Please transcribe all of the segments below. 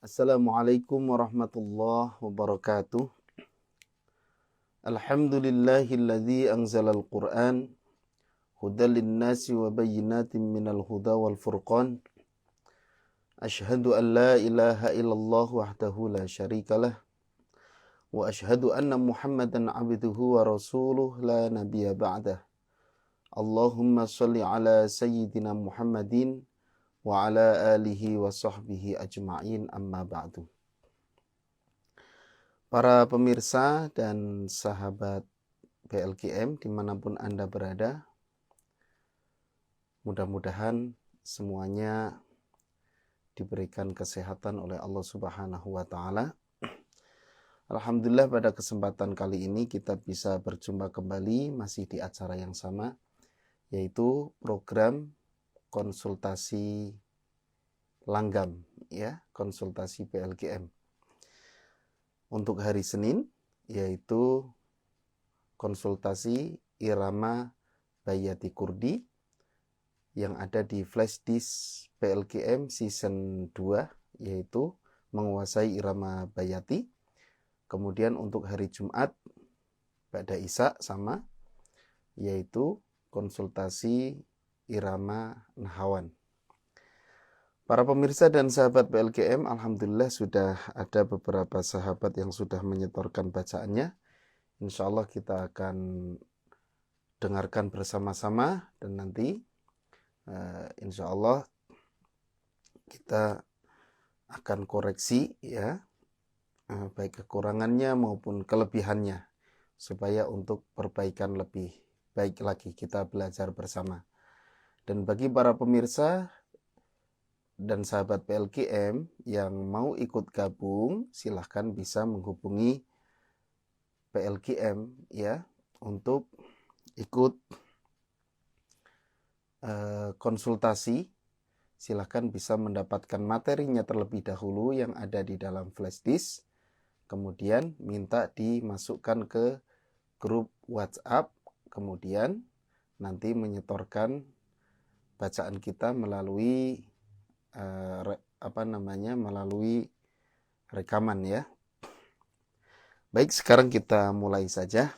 Assalamualaikum warahmatullahi wabarakatuh. Alhamdulillahilladzi anzalal Qur'an hudal linnasi wa bayyinatin minal huda wal furqan. Ashhadu an la ilaha illallah wahdahu la syarikalah wa ashhadu anna Muhammadan abduhu wa rasuluh la nabiyya ba'dah. Allahumma shalli ala sayyidina Muhammadin wa ala alihi wa sahbihi ajma'in, amma ba'du. Para pemirsa dan sahabat PLKM dimanapun Anda berada, mudah-mudahan semuanya diberikan kesehatan oleh Allah Subhanahu wa Ta'ala. Alhamdulillah, pada kesempatan kali ini kita bisa berjumpa kembali masih di acara yang sama, yaitu program konsultasi langgam, ya, konsultasi PLKM. Untuk hari Senin, yaitu konsultasi irama Bayati Kurdi yang ada di flash disk PLKM season 2, yaitu menguasai irama Bayati. Kemudian untuk hari Jumat pada Isya sama, yaitu konsultasi irama Nahawan. Para pemirsa dan sahabat PLKM, alhamdulillah sudah ada beberapa sahabat yang sudah menyetorkan bacaannya. Insya Allah kita akan dengarkan bersama-sama dan nanti insya Allah kita akan koreksi, ya, baik kekurangannya maupun kelebihannya, supaya untuk perbaikan lebih baik lagi kita belajar bersama. Dan bagi para pemirsa dan sahabat PLKM yang mau ikut gabung, silahkan bisa menghubungi PLKM, ya, untuk ikut konsultasi. Silahkan bisa mendapatkan materinya terlebih dahulu yang ada di dalam flash disk, kemudian minta dimasukkan ke grup WhatsApp, kemudian nanti menyetorkan bacaan kita melalui melalui rekaman, ya. Baik, sekarang kita mulai saja.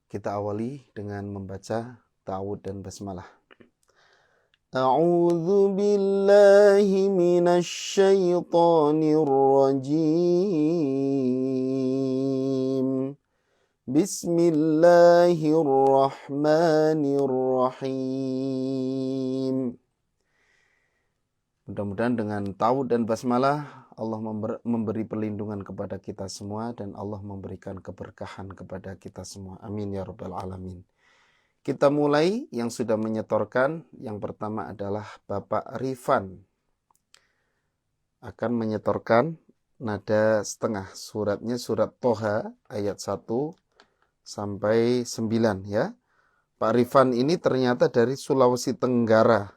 Kita awali dengan membaca ta'awudz dan basmalah. A'udzu billahi minasy syaithanir rajim. Bismillahirrahmanirrahim. Mudah-mudahan dengan ta'awudz dan basmalah Allah memberi perlindungan kepada kita semua dan Allah memberikan keberkahan kepada kita semua. Amin ya rabbal alamin. Kita mulai. Yang sudah menyetorkan, yang pertama adalah Bapak Rifan. Akan menyetorkan nada setengah. Suratnya surat Toha ayat 1 sampai 9, ya. Pak Rifan ini ternyata dari Sulawesi Tenggara,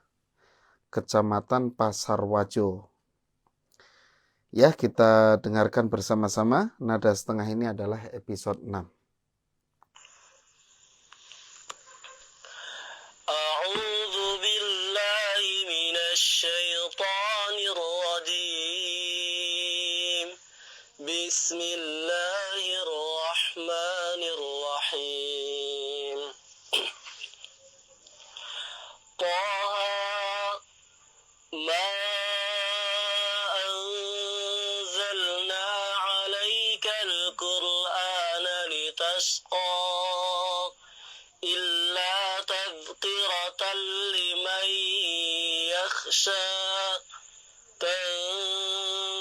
Kecamatan Pasarwajo. Ya, kita dengarkan bersama-sama. Nada setengah ini adalah episode 6. A'udzu billahi minasy syaithanir rajim. Bismillahirrahmanirrahim. Taha ma anzalna 'alaikal Qur'ana litasqa illa tadhkiratan liman yakhsha tanzilan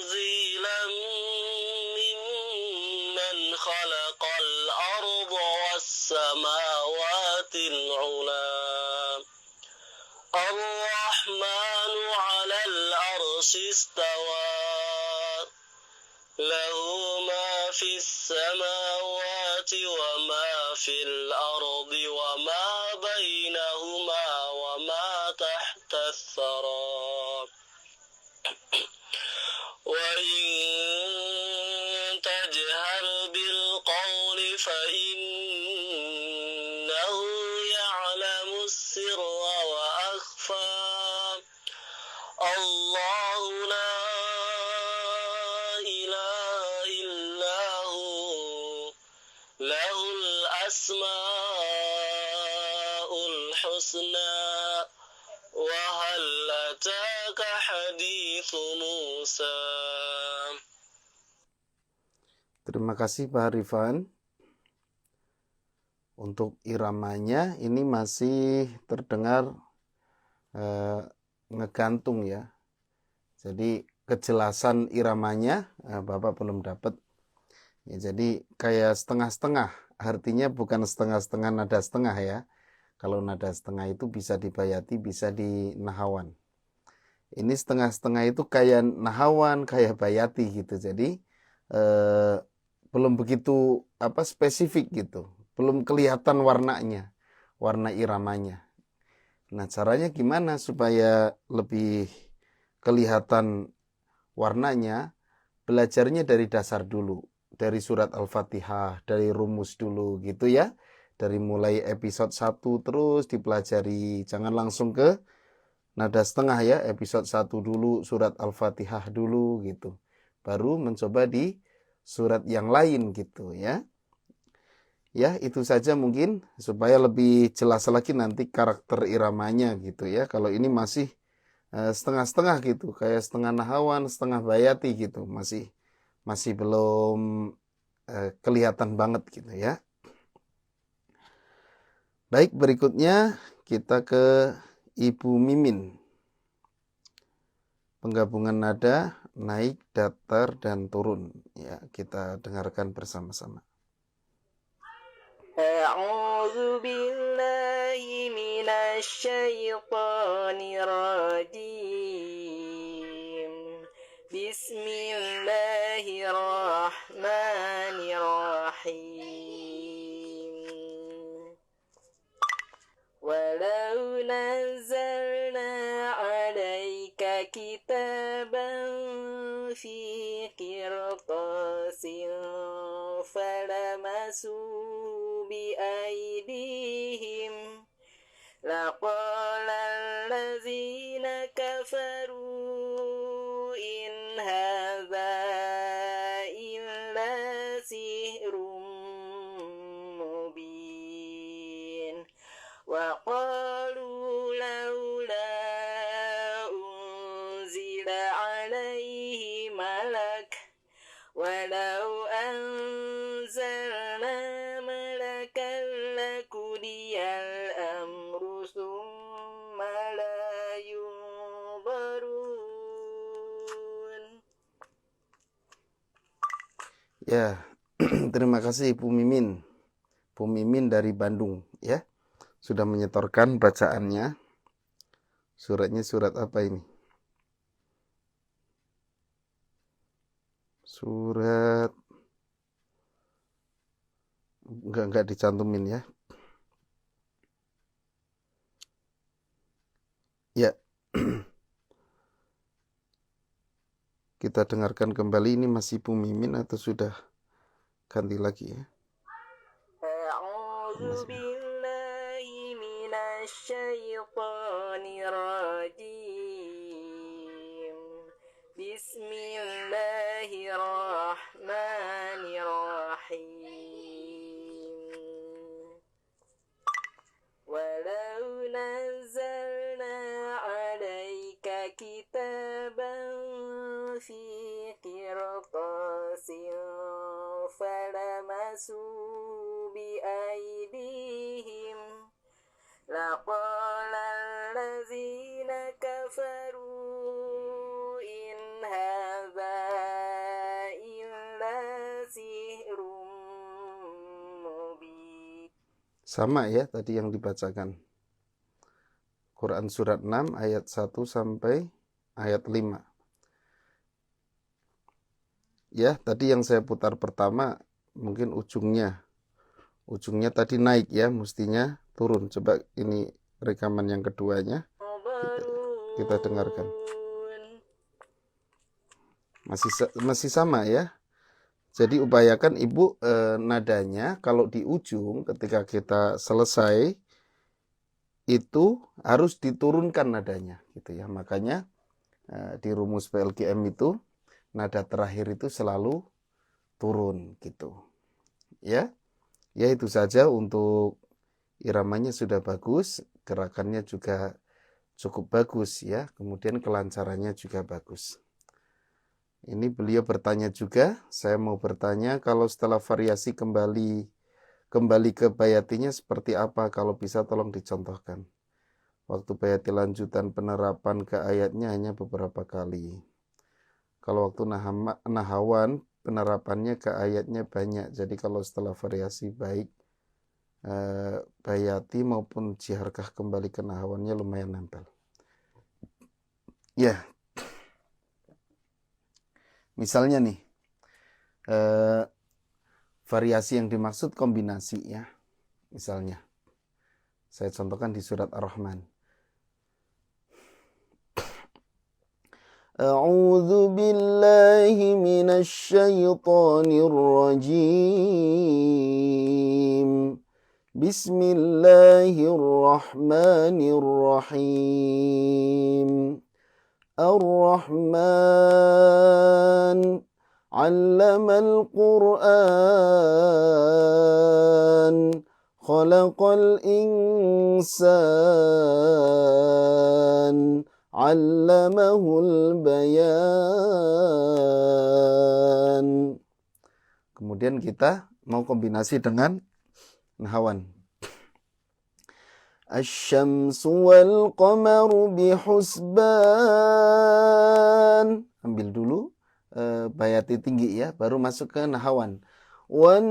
mimman khalaqal arda was samawatil 'ula. Ar-Rahmanu 'alal 'arsy istawa. Lahu ma fis samawati wa ma fil ardi wa ma bainahuma wa ma tahta ath-thara. Wa in tajhar bil qawli fa innahu ya'lamu sirra wa akhfa. Allahu la الحسنى وهل أتاك حديث موسى. Terima kasih Pak Rifan. Untuk iramanya ini masih terdengar ngegantung ya. Jadi kejelasan iramanya Bapak belum dapat. Ya, jadi kayak setengah-setengah. Artinya bukan setengah-setengah nada setengah ya. Kalau nada setengah itu bisa di bayati, bisa di nahawan. Ini setengah-setengah itu kayak nahawan, kayak bayati gitu. Jadi belum begitu spesifik gitu. Belum kelihatan warnanya, warna iramanya. Nah, caranya gimana supaya lebih kelihatan warnanya? Belajarnya dari dasar dulu, dari surat Al-Fatihah, dari rumus dulu gitu ya. Dari mulai episode 1 terus dipelajari, jangan langsung ke nada setengah ya. Episode 1 dulu, surat Al-Fatihah dulu gitu. Baru mencoba di surat yang lain gitu ya. Ya, itu saja mungkin supaya lebih jelas lagi nanti karakter iramanya gitu ya. Kalau ini masih setengah-setengah gitu, kayak setengah nahawan, setengah bayati gitu, masih belum kelihatan banget gitu ya. Baik, berikutnya kita ke Ibu Mimin. Penggabungan nada naik, datar, dan turun. Ya, kita dengarkan bersama-sama. أعوذ بالله من الشيطان الرجيم بسم الله الرحمن الرحيم ولو نزلنا عليك كتابا في قرطاس فلمسوا بأيديهم لقال الذين كفروا إن هذا إلا سحر مبين وقالوا لولا أنزل عليه ملك ولو أنزلنا ملكا لقضي الأمر ثم لا ينظرون. Ya, terima kasih Ibu Mimin. Bu Mimin dari Bandung ya. Sudah menyetorkan bacaannya. Suratnya surat apa ini? Surat enggak dicantumin ya. Ya. Kita dengarkan kembali, ini masih Bu Mimin atau sudah ganti lagi ya? أعوذ بالله من الشيطان الرجيم بسم الله الرحمن الرحيم ولو نزلنا عليك كتابا في قرطاس فلمسوا بأيديهم لقال الذين كفروا إن هذا إلا سحر مبين. Sama ya tadi yang dibacakan. Quran surat 6 ayat 1 sampai ayat 5. Ya, tadi yang saya putar pertama mungkin ujungnya tadi naik ya, mestinya turun. Coba ini rekaman yang keduanya kita dengarkan. Masih sama ya. Jadi upayakan Ibu nadanya kalau di ujung ketika kita selesai itu harus diturunkan nadanya gitu ya. Makanya di rumus PLGM itu nada terakhir itu selalu turun gitu. Ya. Ya itu saja untuk iramanya sudah bagus, gerakannya juga cukup bagus ya, kemudian kelancarannya juga bagus. Ini beliau bertanya juga, saya mau bertanya kalau setelah variasi kembali ke bayatinya seperti apa, kalau bisa tolong dicontohkan. Waktu bayati lanjutan penerapan ke ayatnya hanya beberapa kali. Kalau waktu nahawan penerapannya ke ayatnya banyak. Jadi kalau setelah variasi baik bayati maupun jiharkah kembali ke nahawannya lumayan nempel. Ya, misalnya nih variasi yang dimaksud kombinasi ya. Misalnya saya contohkan di surat Ar-Rahman. A'udzu billahi minasy syaithanir rajim. Bismillahirrahmanirrahim. Ar-Rahman 'allamal Qur'an. Khalaqal insan. 'Allamahul bayan. Kemudian kita mau kombinasi dengan nahawan. Asy-syamsu wal qamaru bihusban. Ambil dulu bayati tinggi ya, baru masuk ke nahawan. Wan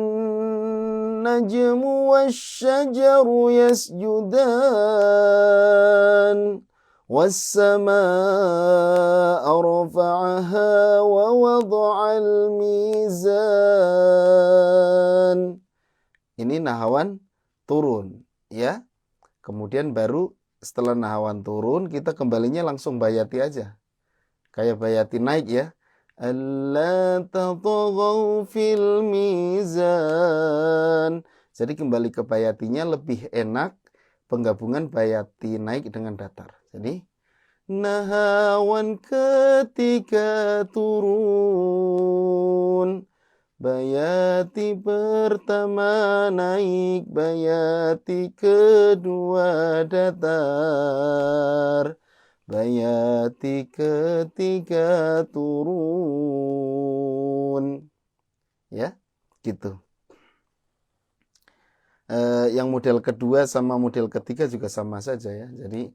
najmu wasyajaru yasjudan. وَالسَّمَاءَ رَفَعَهَا وَوَضَعَ الْمِيزَانَ. Ini nahawan turun ya. Kemudian baru setelah nahawan turun kita kembalinya langsung bayati aja. Kayak bayati naik ya. Alla tatghaw fil mizan. Jadi kembali ke bayatinya lebih enak penggabungan bayati naik dengan datar. Jadi nahawan ketika turun, bayati pertama naik, bayati kedua datar, bayati ketiga turun. Ya, gitu. Yang model kedua sama model ketiga juga sama saja ya. Jadi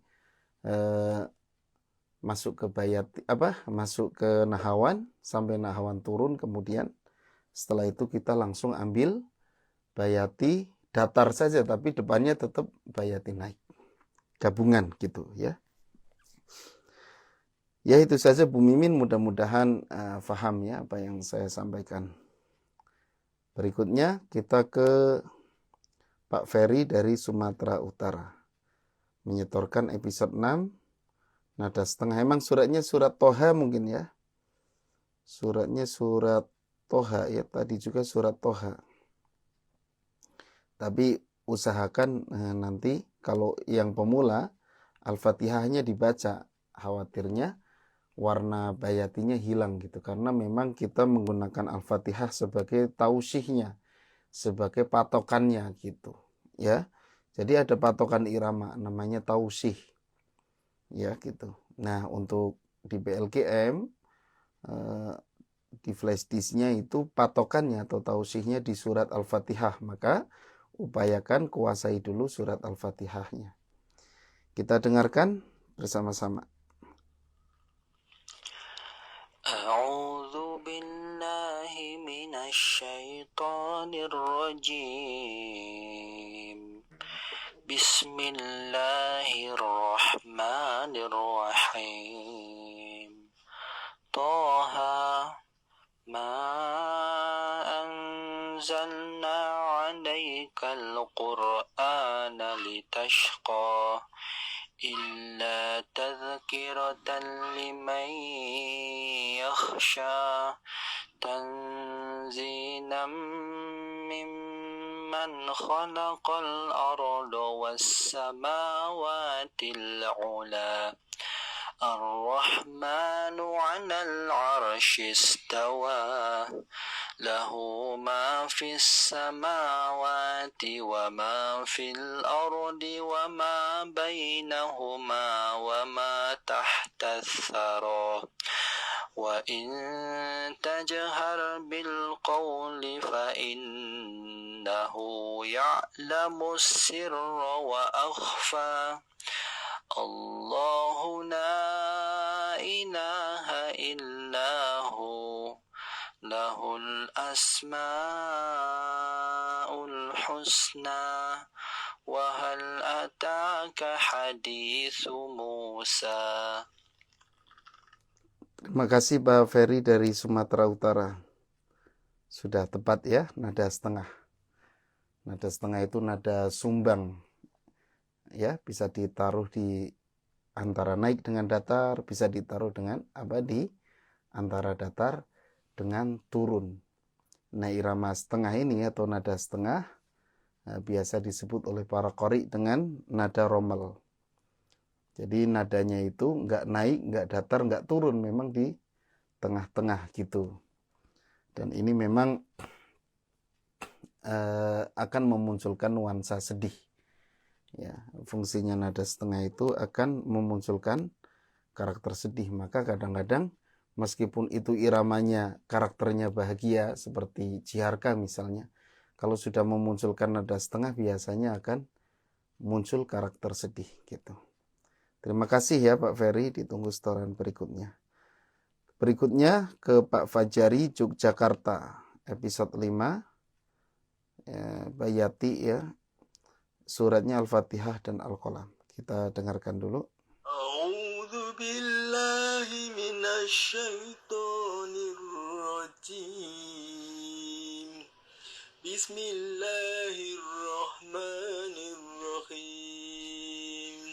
masuk ke bayati masuk ke nahawan sampai nahawan turun, kemudian setelah itu kita langsung ambil bayati datar saja tapi depannya tetap bayati naik. Gabungan gitu ya. Ya itu saja Bu Mimin, mudah-mudahan paham ya apa yang saya sampaikan. Berikutnya kita ke Pak Ferry dari Sumatera Utara. Menyetorkan episode 6 nada setengah. Emang suratnya surat Toha mungkin ya. Suratnya surat Toha ya, tadi juga surat Toha. Tapi usahakan nanti kalau yang pemula Al-Fatihahnya dibaca, khawatirnya warna bayatinya hilang gitu. Karena memang kita menggunakan Al-Fatihah sebagai tausihnya, sebagai patokannya gitu ya. Jadi ada patokan irama namanya tausih. Ya gitu. Nah, untuk di BLGM di flash disknya itu patokannya atau tausihnya di surat Al-Fatihah. Maka upayakan kuasai dulu surat Al-Fatihahnya. Kita dengarkan bersama-sama. A'udzu billahi minasy syaithanir rajim. Bismillahirrahmanirrahim. Taha ma anzalna 'alaikal qur'ana litashqa illa tadhkiratan liman yakhsha tanzilam mimman khalaqal arda was samawatil ula. Ar-Rahmanu 'alal 'arsy istawa له ما في السماوات وما في الأرض وما بينهما وما تحت الثرى وإن تجهر بالقول فإنه يعلم السر وأخفى الله لا إله إلا هو له الأسماء الحسنى وهل أتاك حديث موسى. Terima kasih Pak Ferry dari Sumatera Utara. Sudah tepat ya, nada setengah. Nada setengah itu nada sumbang. Ya, bisa ditaruh di antara naik dengan datar, bisa ditaruh dengan di antara datar dengan turun. Nah, irama setengah ini atau nada setengah biasa disebut oleh para qori dengan nada romal. Jadi nadanya itu nggak naik, nggak datar, nggak turun, memang di tengah-tengah gitu. Dan ini memang akan memunculkan nuansa sedih. Ya, fungsinya nada setengah itu akan memunculkan karakter sedih. Maka kadang-kadang meskipun itu iramanya karakternya bahagia seperti Ciharka misalnya, kalau sudah memunculkan nada setengah biasanya akan muncul karakter sedih gitu. Terima kasih ya Pak Ferry, ditunggu setoran berikutnya. Berikutnya ke Pak Fajari, Yogyakarta, episode 5, Bayati ya, suratnya Al-Fatihah dan Al-Qalam. Kita dengarkan dulu. A'udzu billahi minasyaitonir rajim. Bismillahirrahmanirrahim.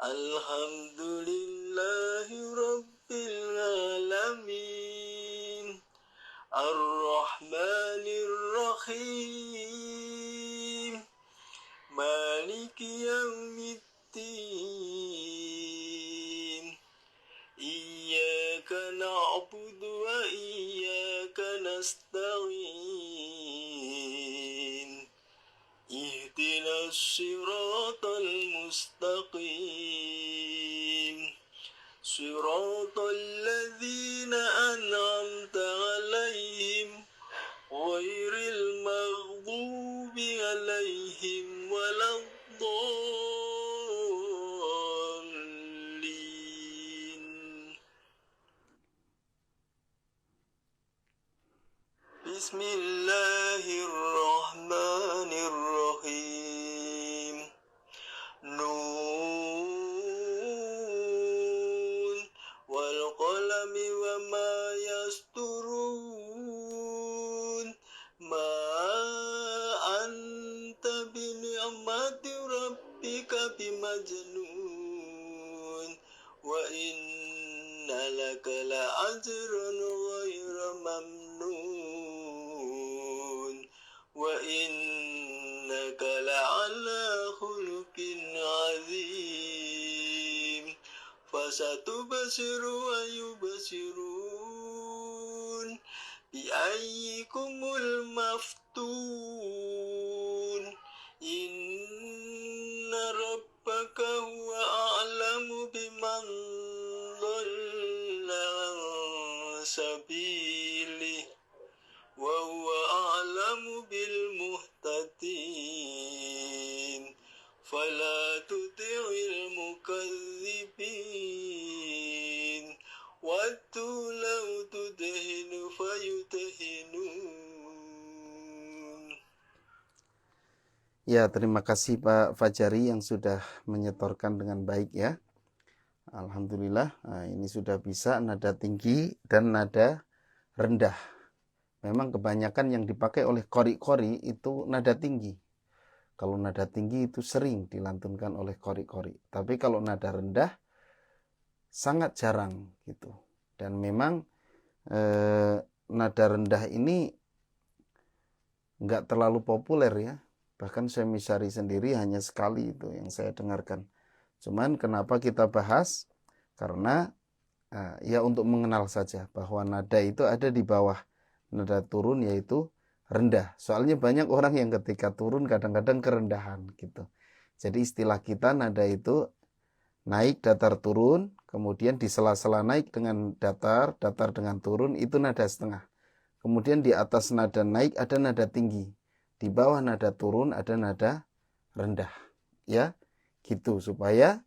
Alhamdulillahi rabbil alamin. Ar-Rahmanir Rahim. Maliki yaumiddin. Iyyaka na'budu wa iyyaka nasta'in. Ihdinas siratal mustaqim. Siratal ladzina an'amta 'alaihim ghairil maghdubi 'alaihim waladdallin. Bismillahirrahmanirrahim. Nun wal qalami wa ma yasturun. Ma anta bi ni'mati rabbika bimajnun. Wa inna laka la ajran ghayra mamnun. Wa innaka la'ala khuluqin 'azim. Fasatubasiru wa yubasirun. Bi'ayyikumul maftun. Inna rabbaka huwa a'lamu biman dhalla 'an sabilihi wa huwa a'lamu bil muhtadin. Fala tuti'il mukazzibin. Waddu law tudhinu fayudhinun. Ya, terima kasih Pak Fajari yang sudah menyetorkan dengan baik ya. Alhamdulillah, nah, ini sudah bisa nada tinggi dan nada rendah. Memang kebanyakan yang dipakai oleh qori-qori itu nada tinggi. Kalau nada tinggi itu sering dilantunkan oleh qori-qori. Tapi kalau nada rendah sangat jarang gitu. Dan memang nada rendah ini nggak terlalu populer ya. Bahkan saya Misari sendiri hanya sekali itu yang saya dengarkan. Cuman kenapa kita bahas? Karena ya untuk mengenal saja bahwa nada itu ada di bawah nada turun yaitu rendah. Soalnya banyak orang yang ketika turun kadang-kadang kerendahan gitu. Jadi istilah kita nada itu naik, datar, turun, kemudian di sela-sela naik dengan datar, datar dengan turun, itu nada setengah. Kemudian di atas nada naik ada nada tinggi. Di bawah nada turun ada nada rendah. Ya, gitu supaya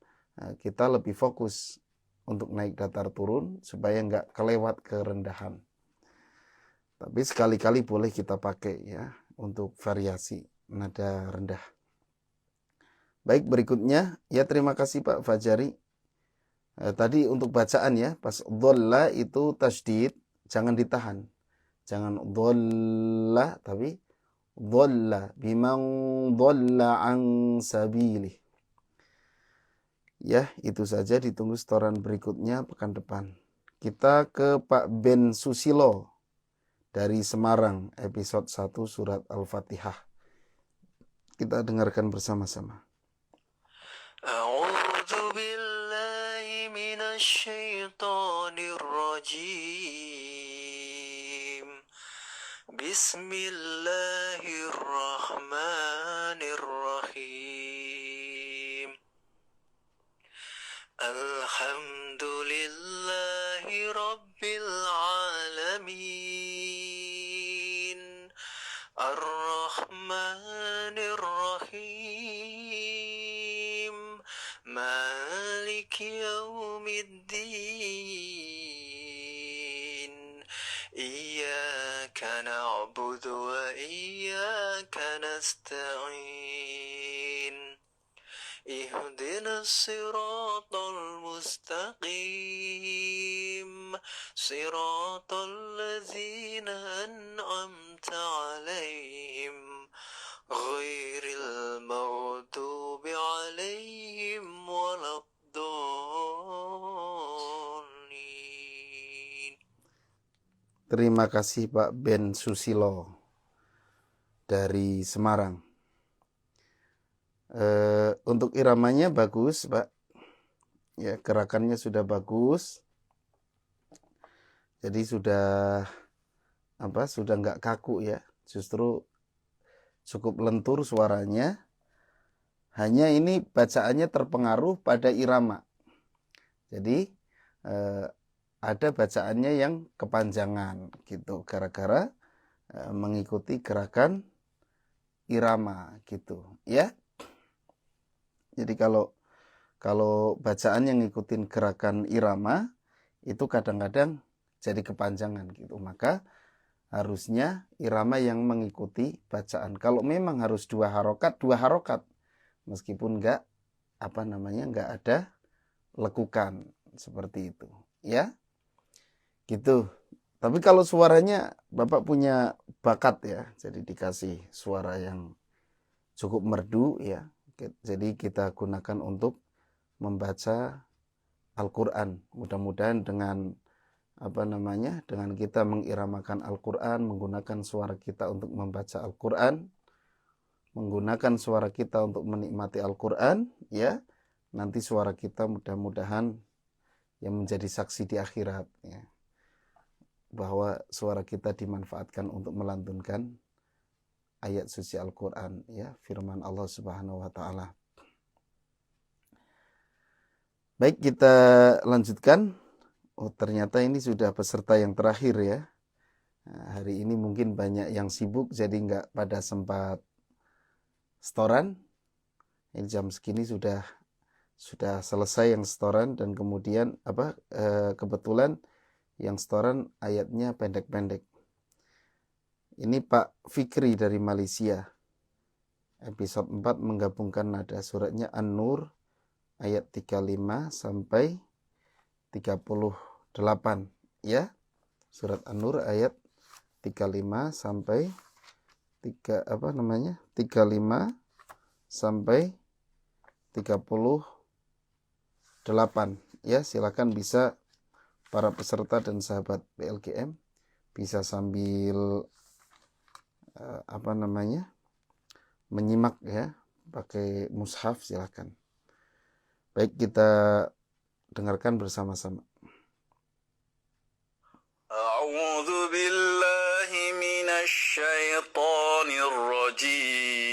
kita lebih fokus untuk naik datar turun supaya nggak kelewat kerendahan. Tapi sekali-kali boleh kita pakai ya untuk variasi nada rendah. Baik, berikutnya ya, terima kasih Pak Fajari. Tadi untuk bacaan ya, pas dhalla itu tasydid, jangan ditahan. Jangan dhalla tapi dhalla biman dhalla an sabilih. Ya, itu saja, ditunggu setoran berikutnya pekan depan. Kita ke Pak Ben Susilo dari Semarang, episode 1 surat Al-Fatihah. Kita dengarkan bersama-sama. A'udzu billahi minasy syaithanir rajim. Bismillahirrahmanirrahim. Alhamdulillahi rabbil alamin. Ar-Rahmanir Rahim. Maliki yaumiddin. Iyyaka na'budu wa iyyaka nasta'in. Ihdinas siratal mustaqim. Siratal ladzina an'amta 'alaihim ghairil maghdubi 'alaihim waladdallin. Terima kasih Pak Ben Susilo dari Semarang. Untuk iramanya bagus Pak. Ya, gerakannya sudah bagus. Jadi sudah nggak kaku ya. Justru cukup lentur suaranya. Hanya ini bacaannya terpengaruh pada irama. Jadi ada bacaannya yang kepanjangan gitu, gara-gara mengikuti gerakan irama gitu ya. Jadi kalau bacaan yang ngikutin gerakan irama itu kadang-kadang jadi kepanjangan gitu. Maka harusnya irama yang mengikuti bacaan. Kalau memang harus dua harokat. Meskipun nggak ada lekukan seperti itu ya. Gitu. Tapi kalau suaranya Bapak punya bakat ya, jadi dikasih suara yang cukup merdu ya. Jadi kita gunakan untuk membaca Al-Qur'an. Mudah-mudahan dengan dengan kita mengiramakan Al-Qur'an, menggunakan suara kita untuk membaca Al-Qur'an, menggunakan suara kita untuk menikmati Al-Qur'an ya, nanti suara kita mudah-mudahan yang menjadi saksi di akhirat ya, bahwa suara kita dimanfaatkan untuk melantunkan ayat suci Al-Qur'an ya, firman Allah Subhanahu wa taala. Baik, kita lanjutkan. Oh, ternyata ini sudah peserta yang terakhir ya. Nah, hari ini mungkin banyak yang sibuk jadi nggak pada sempat setoran. Ini jam segini sudah selesai yang setoran, dan kemudian kebetulan yang setoran ayatnya pendek-pendek. Ini Pak Fikri dari Malaysia. Episode 4 menggabungkan nada suratnya An-Nur ayat 35 sampai 38 ya. Surat An-Nur ayat 35 sampai 35 sampai 38 ya. Silakan bisa para peserta dan sahabat PLGM bisa sambil menyimak ya, pakai mushaf silakan. Baik, kita dengarkan bersama-sama. A'udzu billahi الشيطان الرجيم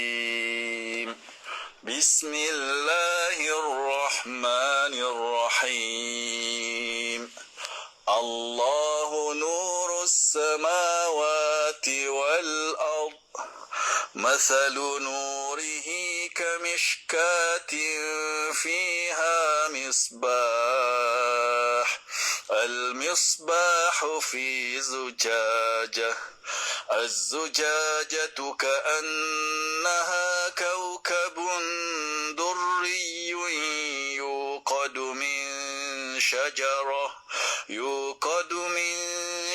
بسم الله الرحمن الرحيم الله نور السماوات والأرض مثل نوره كمشكاة فيها مصباح المصباح في زجاجة الزجاجة كأنها كوكب دري يوقد من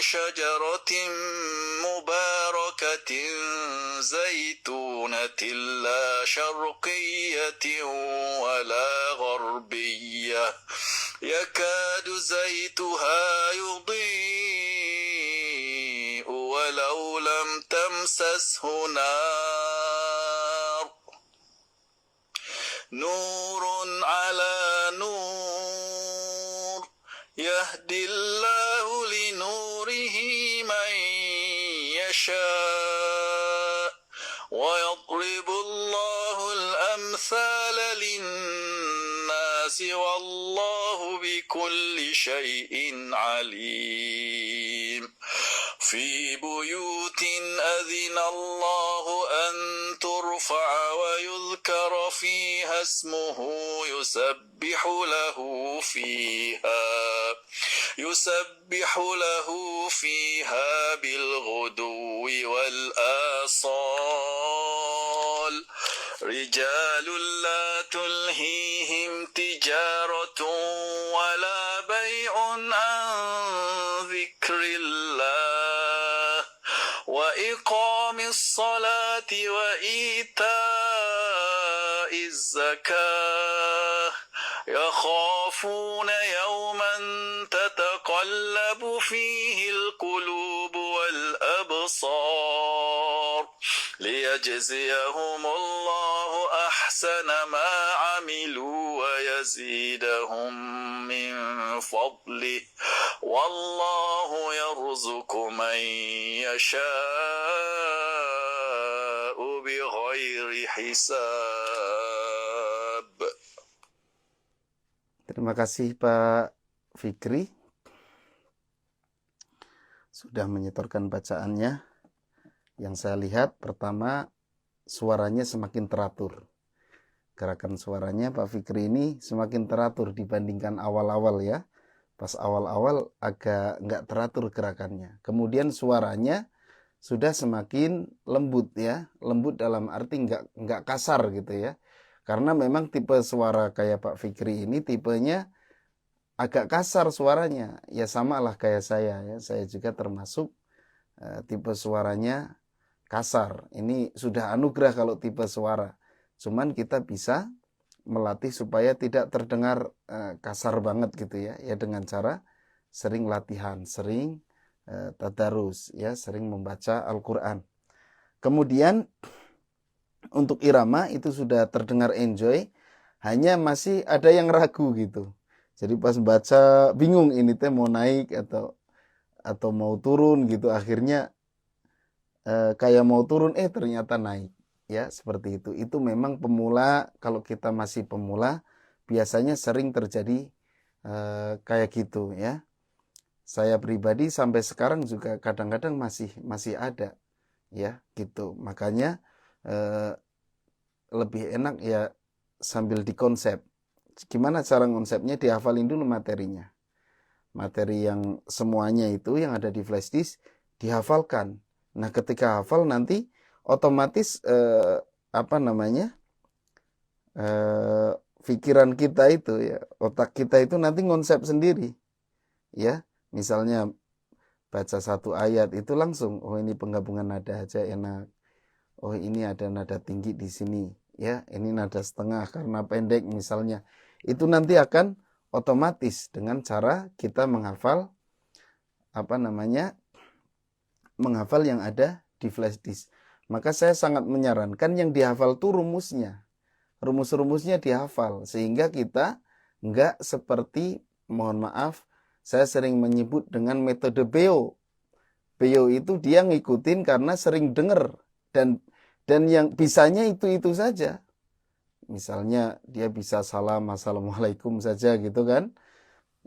شجرة مباركة زيتونة لا شرقية ولا غربية يكاد زيتها يضيء ولو لم تمسسه نار نور على نور يهدي الله لنوره من يشاء ويضرب الله الأمثال للناس والله بكل شيء عليم في بيوت أذن الله أن ترفع ويذكر فيها اسمه يسبح له فيها بالغدو والآصال رجال لا تلهيهم تجارة ولا بيع عن ذكر الله وإقام الصلاة وإيتاء الزكاة يخافون يوما تتقلب فيه القلوب والأبصار ليجزيهم الله أحسن ما عملوا ويزيدهم من فضله والله يرزق من يشاء بغير حساب. Terima kasih Pak Fikri sudah menyetorkan bacaannya. Yang saya lihat pertama suaranya semakin teratur. Gerakan suaranya Pak Fikri ini semakin teratur dibandingkan awal-awal ya. Pas awal-awal agak nggak teratur gerakannya. Kemudian suaranya sudah semakin lembut ya. Lembut dalam arti nggak kasar gitu ya. Karena memang tipe suara kayak Pak Fikri ini tipenya agak kasar suaranya. Ya sama lah kayak saya ya. Saya juga termasuk tipe suaranya kasar. Ini sudah anugerah kalau tipe suara. Cuman kita bisa melatih supaya tidak terdengar kasar banget gitu ya. Ya dengan cara sering latihan, sering tadarus ya, sering membaca Al-Qur'an. Kemudian untuk irama itu sudah terdengar enjoy, hanya masih ada yang ragu gitu. Jadi pas baca bingung ini teh mau naik atau mau turun gitu. Akhirnya kayak mau turun ternyata naik. Ya, seperti itu. Itu memang pemula, kalau kita masih pemula biasanya sering terjadi kayak gitu ya. Saya pribadi sampai sekarang juga kadang-kadang masih ada ya gitu. Makanya lebih enak ya sambil dikonsep. Gimana cara konsepnya? Dihafalin dulu materinya. Materi yang semuanya itu yang ada di flash disk dihafalkan. Nah, ketika hafal nanti otomatis pikiran kita itu ya, otak kita itu nanti konsep sendiri. Ya, misalnya baca satu ayat itu langsung, oh ini penggabungan nada aja enak. Oh ini ada nada tinggi di sini, ya. Ini nada setengah karena pendek misalnya. Itu nanti akan otomatis dengan cara kita menghafal menghafal yang ada di flash disk. Maka saya sangat menyarankan yang dihafal itu rumusnya. Rumus-rumusnya dihafal sehingga kita enggak seperti, mohon maaf, saya sering menyebut dengan metode BEO. Beliau itu dia ngikutin karena sering dengar dan yang bisanya itu saja. Misalnya dia bisa salam assalamualaikum saja gitu kan.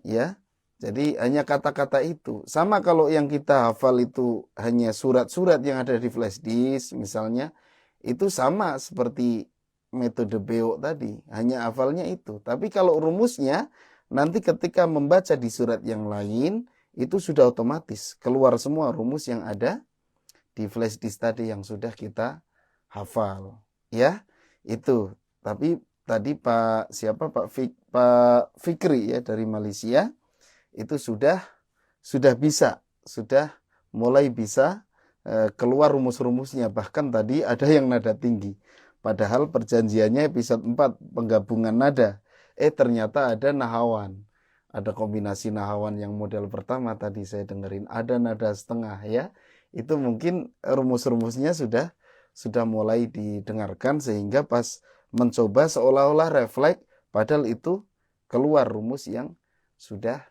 Ya. Jadi hanya kata-kata itu. Sama kalau yang kita hafal itu hanya surat-surat yang ada di flash disk misalnya, itu sama seperti metode Beo tadi, hanya hafalnya itu. Tapi kalau rumusnya nanti ketika membaca di surat yang lain itu sudah otomatis keluar semua rumus yang ada di flash disk tadi yang sudah kita hafal. Ya, itu. Tapi tadi Pak Fikri ya dari Malaysia itu sudah mulai bisa keluar rumus-rumusnya. Bahkan tadi ada yang nada tinggi. Padahal perjanjiannya episode 4 penggabungan nada. Ternyata ada nahawan. Ada kombinasi nahawan yang model pertama tadi saya dengerin. Ada nada setengah ya. Itu mungkin rumus-rumusnya sudah mulai didengarkan sehingga pas mencoba seolah-olah refleks. Padahal itu keluar rumus yang sudah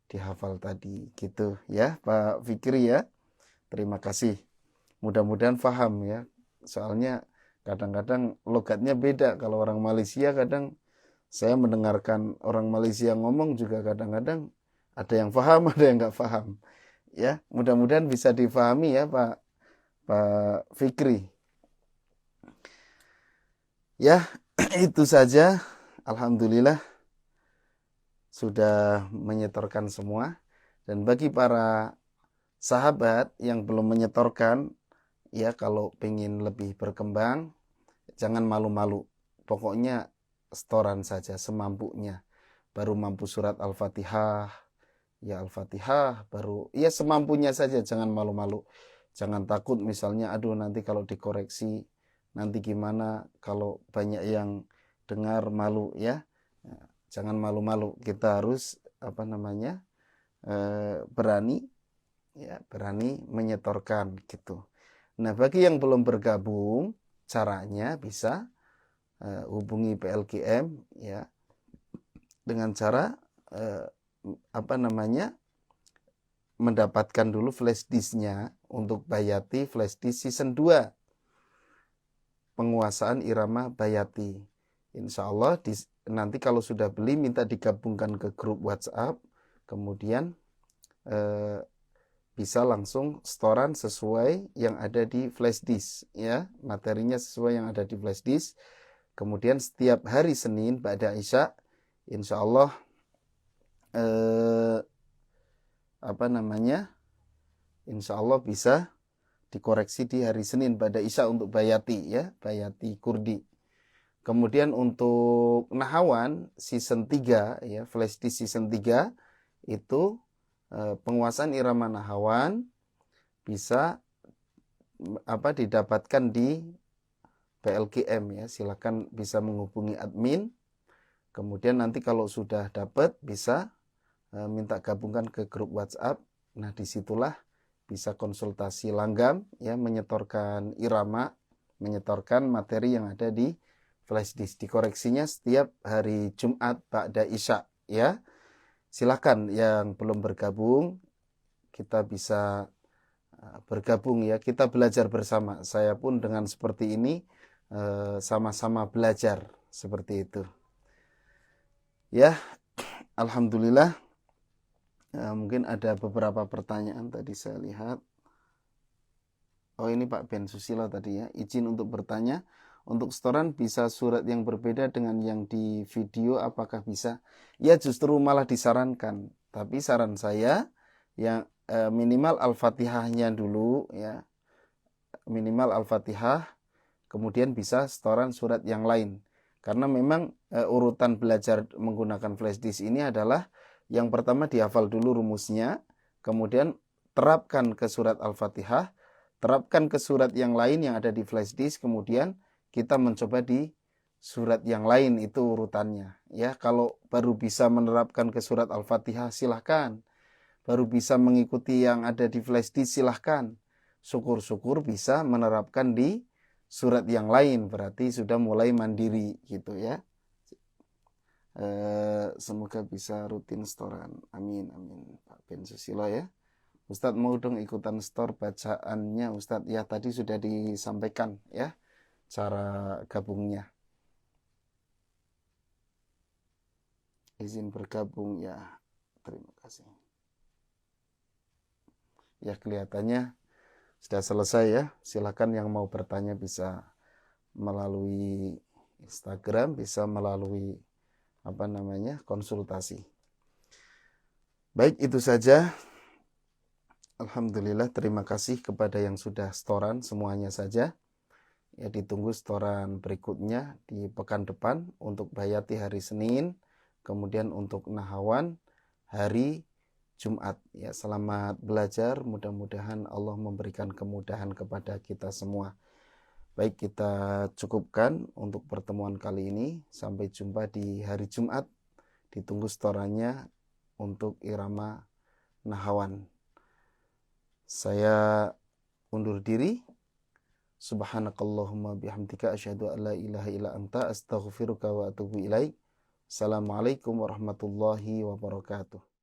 dihafal tadi. Gitu ya Pak Fikri ya. Terima kasih. Mudah-mudahan paham ya. Soalnya kadang-kadang logatnya beda. Kalau orang Malaysia kadang saya mendengarkan orang Malaysia ngomong juga kadang-kadang ada yang paham, ada yang nggak paham. Ya, mudah-mudahan bisa difahami ya Pak Fikri. Ya, itu saja. Alhamdulillah sudah menyetorkan semua. Dan bagi para sahabat yang belum menyetorkan, ya kalau pengen lebih berkembang, jangan malu-malu. Pokoknya setoran saja semampunya. Baru mampu surat Al-Fatihah, ya Al-Fatihah, baru ya semampunya saja, jangan malu-malu. Jangan takut misalnya, aduh nanti kalau dikoreksi, nanti gimana kalau banyak yang dengar malu ya. Jangan malu-malu, kita harus berani menyetorkan gitu. Nah, bagi yang belum bergabung, caranya bisa hubungi PLKM ya dengan cara mendapatkan dulu flash disknya untuk Bayati flash disk season 2 penguasaan irama Bayati. Insya Allah nanti kalau sudah beli minta digabungkan ke grup WhatsApp, kemudian bisa langsung setoran sesuai yang ada di flash disk ya, materinya sesuai yang ada di flash disk. Kemudian setiap hari Senin ba'da Isya insya Allah insya Allah bisa dikoreksi di hari Senin ba'da Isya untuk Bayati ya, Bayati Kurdi. Kemudian untuk Nahawan season 3 ya, flash disk season 3 itu penguasaan irama Nahawan bisa didapatkan di PLKM ya, silakan bisa menghubungi admin. Kemudian nanti kalau sudah dapat bisa minta gabungkan ke grup WhatsApp. Nah, disitulah bisa konsultasi langgam ya, menyetorkan irama, menyetorkan materi yang ada di flash disk. Dikoreksinya setiap hari Jumat ba'da Isya ya. Silakan yang belum bergabung, kita bisa bergabung ya, kita belajar bersama. Saya pun dengan seperti ini sama-sama belajar seperti itu. Ya, alhamdulillah. Mungkin ada beberapa pertanyaan tadi saya lihat. Oh, ini Pak Ben Susilo tadi ya. Izin untuk bertanya, untuk setoran bisa surat yang berbeda dengan yang di video, apakah bisa? Ya, justru malah disarankan. Tapi saran saya yang minimal Al-Fatihahnya dulu ya. Minimal Al-Fatihah, kemudian bisa setoran surat yang lain. Karena memang urutan belajar menggunakan flash disk ini adalah yang pertama dihafal dulu rumusnya, kemudian terapkan ke surat Al-Fatihah, terapkan ke surat yang lain yang ada di flash disk, kemudian kita mencoba di surat yang lain, itu urutannya. Ya, kalau baru bisa menerapkan ke surat Al-Fatihah silahkan. Baru bisa mengikuti yang ada di flash disk silahkan. Syukur-syukur bisa menerapkan di surat yang lain, berarti sudah mulai mandiri gitu ya. Semoga bisa rutin setoran. Amin, amin. Pak Ben Susilo ya. Ustadz mau dong ikutan store bacaannya Ustadz. Ya tadi sudah disampaikan ya cara gabungnya. Izin bergabung ya. Terima kasih. Ya kelihatannya sudah selesai ya. Silakan yang mau bertanya bisa melalui Instagram, bisa melalui konsultasi. Baik, itu saja. Alhamdulillah, terima kasih kepada yang sudah storan semuanya saja. Ya, ditunggu storan berikutnya di pekan depan untuk Bayati hari Senin, kemudian untuk Nahawan hari Jumat. Ya, selamat belajar, mudah-mudahan Allah memberikan kemudahan kepada kita semua. Baik, kita cukupkan untuk pertemuan kali ini. Sampai jumpa di hari Jumat. Ditunggu storannya untuk irama Nahawan. Saya undur diri. Subhanakallahumma bihamdika asyhadu an la ilaha illa anta astaghfiruka wa atubu ilaik. Assalamualaikum warahmatullahi wabarakatuh.